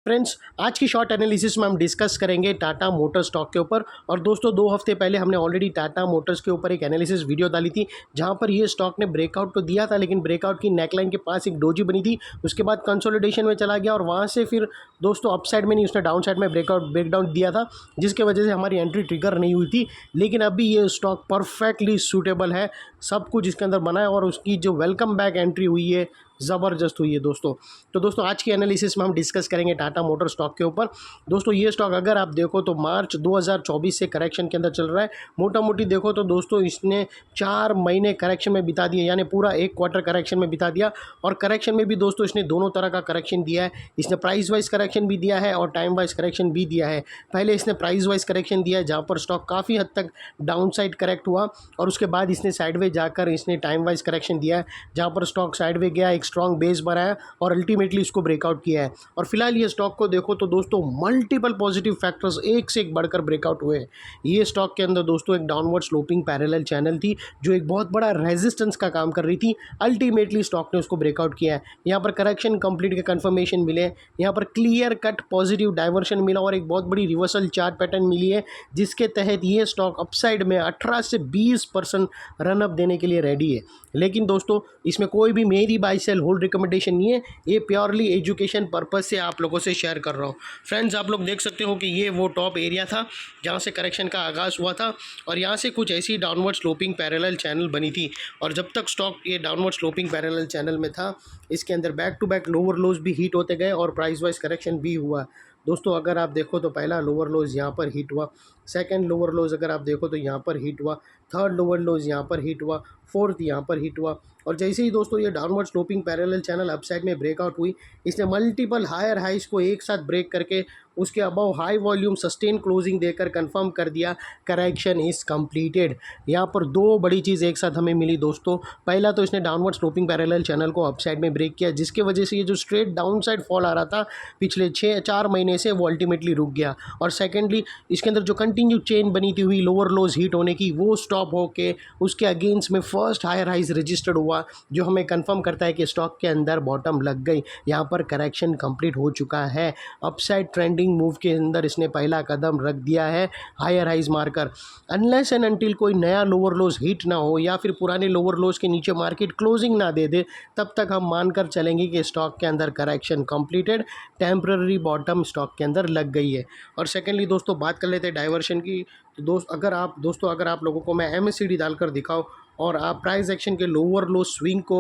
Friends, आज की short analysis में हम डिस्कस करेंगे टाटा मोटर्स स्टॉक के ऊपर। और दोस्तों 2 हफ्ते पहले हमने ऑलरेडी टाटा मोटर्स के ऊपर एक एनालिसिस वीडियो डाली थी, जहां पर ये स्टॉक ने ब्रेकआउट तो दिया था, लेकिन ब्रेकआउट की नेकलाइन के पास एक डोजी बनी थी। उसके बाद कंसोलिडेशन में चला गया और वहां से फिर दोस्तों अपसाइड में नहीं, उसने डाउन साइड में ब्रेकडाउन दिया था, जिसके वजह से हमारी एंट्री ट्रिगर नहीं हुई थी। लेकिन अभी ये स्टॉक परफेक्टली सूटेबल है, सब कुछ इसके अंदर बना है और उसकी जो वेलकम बैक एंट्री हुई है ज़बरदस्त हुई है दोस्तों। तो दोस्तों आज की एनालिसिस में हम डिस्कस करेंगे टाटा मोटर स्टॉक के ऊपर। दोस्तों ये स्टॉक अगर आप देखो तो मार्च 2024 से करेक्शन के अंदर चल रहा है। मोटा मोटी देखो तो दोस्तों इसने 4 महीने करेक्शन में बिता दिए, यानी पूरा 1 क्वार्टर करेक्शन में बिता दिया। और करेक्शन में भी दोस्तों इसने दोनों तरह का करेक्शन दिया है। इसने प्राइस वाइज करेक्शन भी दिया है और टाइम वाइज करेक्शन भी दिया है। पहले इसने प्राइस वाइज करेक्शन दिया है, जहाँ पर स्टॉक काफ़ी हद तक डाउन साइड करेक्ट हुआ, और उसके बाद इसने साइडवे जाकर इसने टाइम वाइज करेक्शन दिया है, जहाँ पर स्टॉक साइडवे गया, एक स्ट्रॉन्ग बेस बनाया और अल्टीमेटली इसको ब्रेकआउट किया है। और फिलहाल ये स्टॉक को देखो तो दोस्तों मल्टीपल पॉजिटिव फैक्टर्स एक से एक बढ़कर ब्रेकआउट हुए। ये स्टॉक के अंदर दोस्तों एक डाउनवर्ड स्लोपिंग पैरेलल चैनल थी, जो एक बहुत बड़ा रेजिस्टेंस का काम कर रही थी। अल्टीमेटली स्टॉक ने उसको ब्रेकआउट किया है। यहाँ पर करेक्शन कंप्लीट के कंफर्मेशन मिले, यहाँ पर क्लियर कट पॉजिटिव डाइवर्शन मिला और एक बहुत बड़ी रिवर्सल चार्ट पैटर्न मिली है, जिसके तहत ये स्टॉक अपसाइड में 18 से 20% रनअप देने के लिए रेडी है। लेकिन दोस्तों इसमें कोई भी मेरी बाय सेल होल्ड रिकमेंडेशन नहीं है, ये प्योरली एजुकेशन पर्पस से आप लोगों से शेयर कर रहा हूँ। फ्रेंड्स, आप लोग देख सकते हो कि ये वो टॉप एरिया था जहाँ से करेक्शन का आगाज़ हुआ था, और यहाँ से कुछ ऐसी डाउनवर्ड स्लोपिंग पैरेलल चैनल बनी थी। और जब तक स्टॉक ये डाउनवर्ड स्लोपिंग पैरेलल चैनल में था, इसके अंदर back to back lower lows भी हिट होते गए और प्राइस वाइज करेक्शन भी हुआ। दोस्तों अगर आप देखो तो पहला लोअर लोज यहाँ पर हिट हुआ, सेकंड लोअर लोज अगर आप देखो तो यहाँ पर हिट हुआ, थर्ड लोअर लोज यहाँ पर हिट हुआ, फोर्थ यहाँ पर हिट हुआ। और जैसे ही दोस्तों ये downward sloping parallel channel upside में ब्रेकआउट हुई, इसने मल्टीपल हायर हाइज को एक साथ ब्रेक करके उसके above high volume sustain closing देकर कंफर्म कर दिया करेक्शन इज़ कंप्लीटेड। यहाँ पर 2 बड़ी चीज़ एक साथ हमें मिली दोस्तों। पहला तो इसने डाउनवर्ड स्लोपिंग पैरेलल चैनल को अपसाइड में ब्रेक किया, जिसकी वजह से ये जो स्ट्रेट डाउन साइड फॉल आ रहा था पिछले 4 महीने से, वो अल्टीमेटली रुक गया। और सेकेंडली इसके अंदर जो कंटिन्यू चेन बनी थी हुई लोअर लोज हिट होने की, वो स्टॉप होके उसके अगेंस्ट में फर्स्ट हायर हाइज रजिस्टर्ड हुआ, जो हमें कंफर्म करता है कि स्टॉक के अंदर बॉटम लग गई। यहाँ पर करेक्शन कंप्लीट हो चुका है। अपसाइड ट्रेंडिंग मूव के अंदर इसने पहला कदम रख दिया है higher highs marker. Unless and until कोई नया लोअर लोज हिट ना हो या फिर पुराने लोअर लोज के नीचे मार्केट क्लोजिंग ना दे दे, तब तक हम मानकर चलेंगे कि स्टॉक के अंदर correction completed, temporary bottom stock के अंदर लग गई है। और सेकेंडली दोस्तों बात कर लेते हैं डाइवर्शन की। तो दोस्तों अगर आप लोगों को मैं MACD डालकर दिखाऊं और आप प्राइस एक्शन के लोअर लो स्विंग को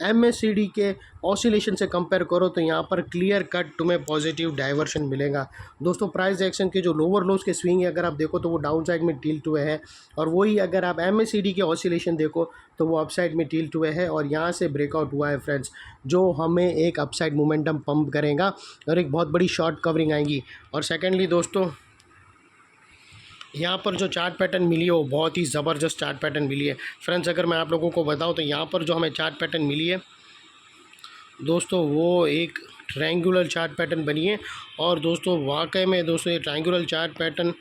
MACD के ऑसिलेशन से कंपेयर करो, तो यहाँ पर क्लियर कट तुम्हें पॉजिटिव डाइवर्शन मिलेगा। दोस्तों प्राइस एक्शन के जो लोअर लोज के स्विंग है अगर आप देखो तो वो डाउन साइड में टिल्ट हुए हैं, और वही अगर आप MACD के ऑसिलेशन देखो तो वो अपसाइड में टिल्ट हुए हैं, और यहाँ से ब्रेकआउट हुआ है फ्रेंड्स, जो हमें एक अपसाइड मोमेंटम पंप करेगा और एक बहुत बड़ी शॉर्ट कवरिंग आएगी। और सेकेंडली दोस्तों यहाँ पर जो चार्ट पैटर्न मिली है वो बहुत ही ज़बरदस्त चार्ट पैटर्न मिली है। फ्रेंड्स अगर मैं आप लोगों को बताऊँ तो यहाँ पर जो हमें चार्ट पैटर्न मिली है दोस्तों, वो एक ट्रायंगुलर चार्ट पैटर्न बनी है। और दोस्तों वाकई में दोस्तों ये ट्रायंगुलर चार्ट पैटर्न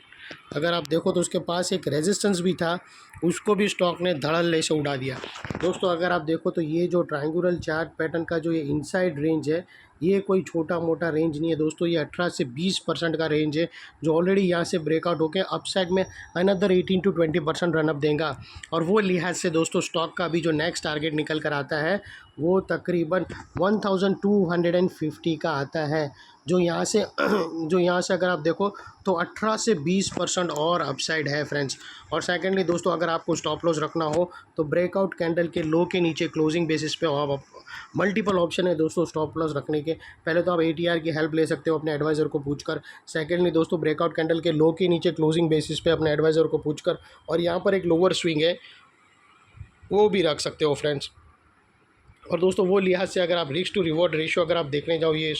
अगर आप देखो तो उसके पास एक रेजिस्टेंस भी था, उसको भी स्टॉक ने धड़ल्ले से उड़ा दिया। दोस्तों अगर आप देखो तो ये जो ट्रायंगुलर चार्ट पैटर्न का जो ये इनसाइड रेंज है, ये कोई छोटा मोटा रेंज नहीं है दोस्तों, ये 18 से 20% का रेंज है, जो ऑलरेडी यहाँ से ब्रेकआउट होकर अपसाइड में अनदर 18 to 20% रनअप देगा। और वो लिहाज से दोस्तों स्टॉक का भी जो नेक्स्ट टारगेट निकल कर आता है वो तकरीबन 1250 का आता है, जो यहाँ से अगर आप देखो तो 18 से 20% और अपसाइड है फ्रेंड्स। और सेकेंडली दोस्तों अगर आपको स्टॉप लॉस रखना हो तो ब्रेकआउट कैंडल के लो के नीचे क्लोजिंग बेसिस पे आप मल्टीपल ऑप्शन है दोस्तों स्टॉप लॉस रखने के। पहले तो आप ATR की हेल्प ले सकते हो अपने एडवाइज़र को पूछकर। सेकेंडली दोस्तों ब्रेकआउट कैंडल के लो के नीचे क्लोजिंग बेसिस पे अपने एडवाइज़र को पूछकर, और यहाँ पर एक लोअर स्विंग है वो भी रख सकते हो फ्रेंड्स। और दोस्तों वो लिहाज से अगर आप रिस्क टू रिवॉर्ड रेशियो अगर आप देखने जाओ ये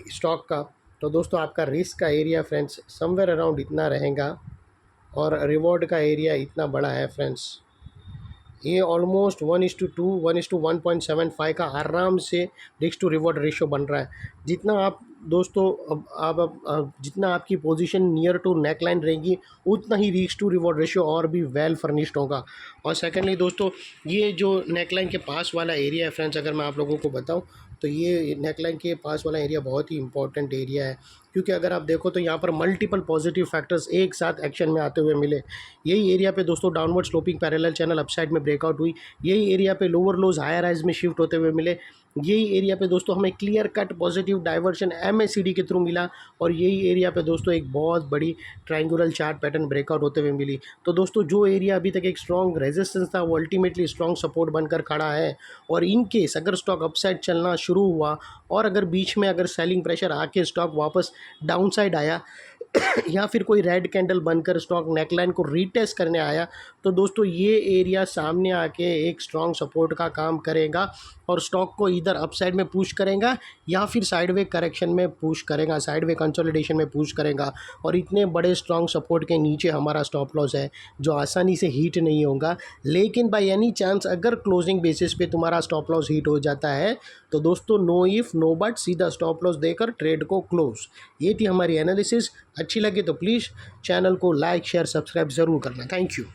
स्टॉक का, तो दोस्तों आपका रिस्क का एरिया फ्रेंड्स समवेयर अराउंड इतना रहेगा और रिवॉर्ड का एरिया इतना बड़ा है फ्रेंड्स। ये ऑलमोस्ट 1:2 1:1.75 का आराम से रिस्क टू रिवॉर्ड रेशियो बन रहा है। जितना आप दोस्तों अब जितना आपकी पोजीशन नियर टू नेकलाइन रहेगी, उतना ही रिस्क टू रिवॉर्ड रेशियो और भी वेल फर्निश्ड होगा। और सेकेंडली दोस्तों ये जो नेकलाइन के पास वाला एरिया है फ्रेंड्स, अगर मैं आप लोगों को बताऊं तो ये नेकलाइन के पास वाला एरिया बहुत ही इंपॉर्टेंट एरिया है, क्योंकि अगर आप देखो तो यहाँ पर मल्टीपल पॉजिटिव फैक्टर्स एक साथ एक्शन में आते हुए मिले। यही एरिया पे दोस्तों downward sloping parallel channel upside में ब्रेकआउट हुई। यही एरिया पे लोअर लोज हायर हाइज में शिफ्ट होते हुए मिले। यही एरिया पे दोस्तों हमें clear cut positive diversion MACD के थ्रू मिला। और यही एरिया पे दोस्तों एक बहुत बड़ी ट्रायंगुलर चार्ट पैटर्न ब्रेकआउट होते हुए मिली। तो दोस्तों जो एरिया अभी तक एक स्ट्रॉन्ग रेजिस्टेंस था वो अल्टीमेटली स्ट्रॉन्ग सपोर्ट बनकर खड़ा है। और इन केस अगर स्टॉक अपसाइड चलना शुरू हुआ और अगर बीच में अगर सेलिंग प्रेशर आके स्टॉक वापस डाउनसाइड आया या फिर कोई रेड कैंडल बनकर स्टॉक नेकलाइन को रीटेस्ट करने आया, तो दोस्तों ये एरिया सामने आके एक स्ट्रॉन्ग सपोर्ट का काम करेगा और स्टॉक को इधर अपसाइड में पुश करेगा या फिर साइडवे करेक्शन में पुश करेगा, साइडवे कंसोलिडेशन में पुश करेगा। और इतने बड़े स्ट्रॉन्ग सपोर्ट के नीचे हमारा स्टॉप लॉस है जो आसानी से हीट नहीं होगा। लेकिन बाय एनी चांस अगर क्लोजिंग बेसिस पे तुम्हारा स्टॉप लॉस हीट हो जाता है तो दोस्तों नो इफ़ नो बट सीधा स्टॉप लॉस देकर ट्रेड को क्लोज। ये थी हमारी एनालिसिस। अच्छी लगे तो प्लीज़ चैनल को लाइक शेयर सब्सक्राइब ज़रूर करना। Thank you.